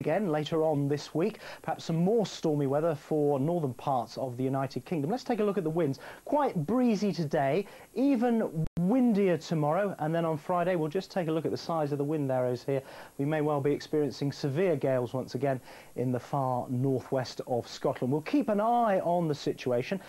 Again later on this week, perhaps some more stormy weather for northern parts of the United Kingdom. Let's take a look at the winds. Quite breezy today, even windier tomorrow, and then on Friday we'll just take a look at the size of the wind arrows here. We may well be experiencing severe gales once again in the far northwest of Scotland. We'll keep an eye on the situation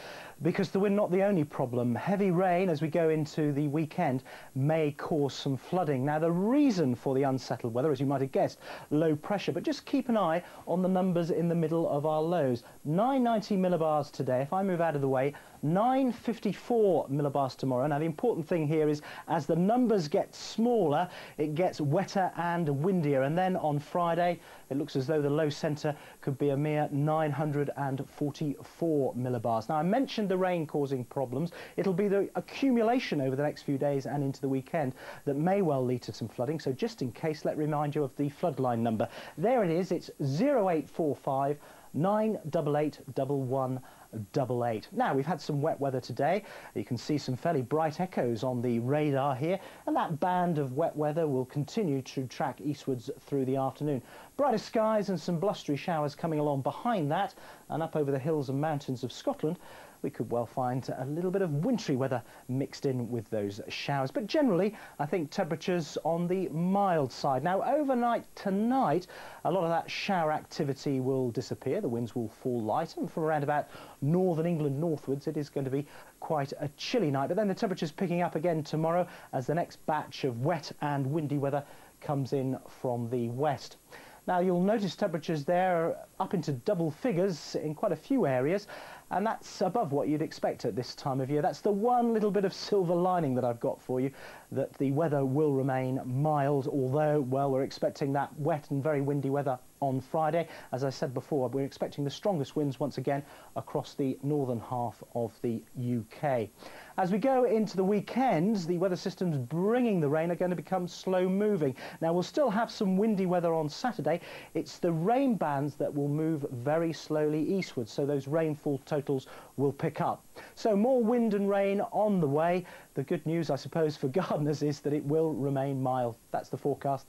because the wind not the only problem. Heavy rain as we go into the weekend may cause some flooding. Now the reason for the unsettled weather, as you might have guessed, low pressure, but just keep an eye on the numbers in the middle of our lows. 990 millibars today. If I move out of the way, 954 millibars tomorrow. Now the important thing here is as the numbers get smaller, it gets wetter and windier, and then on Friday it looks as though the low centre could be a mere 944 millibars. Now I mentioned the rain causing problems. It'll be the accumulation over the next few days and into the weekend that may well lead to some flooding, so just in case, let me remind you of the floodline number. There it is, it's 0845 988 1188. Now we've had some wet weather today. You can see some fairly bright echoes on the radar here, and that band of wet weather will continue to track eastwards through the afternoon. Brighter skies and some blustery showers coming along behind that, and up over the hills and mountains of Scotland we could well find a little bit of wintry weather mixed in with those showers. But generally, I think temperatures on the mild side. Now, overnight tonight, a lot of that shower activity will disappear. The winds will fall light, and from around about northern England northwards, it is going to be quite a chilly night. But then the temperatures picking up again tomorrow as the next batch of wet and windy weather comes in from the west. Now you'll notice temperatures there up into double figures in quite a few areas, and that's above what you'd expect at this time of year. That's the one little bit of silver lining that I've got for you, that the weather will remain mild, although, well, we're expecting that wet and very windy weather on Friday. As I said before, we're expecting the strongest winds once again across the northern half of the UK. As we go into the weekends, the weather systems bringing the rain are going to become slow moving. Now we'll still have some windy weather on Saturday. It's the rain bands that will move very slowly eastwards, so those rainfall totals will pick up. So more wind and rain on the way. The good news, I suppose, for gardeners is that it will remain mild. That's the forecast.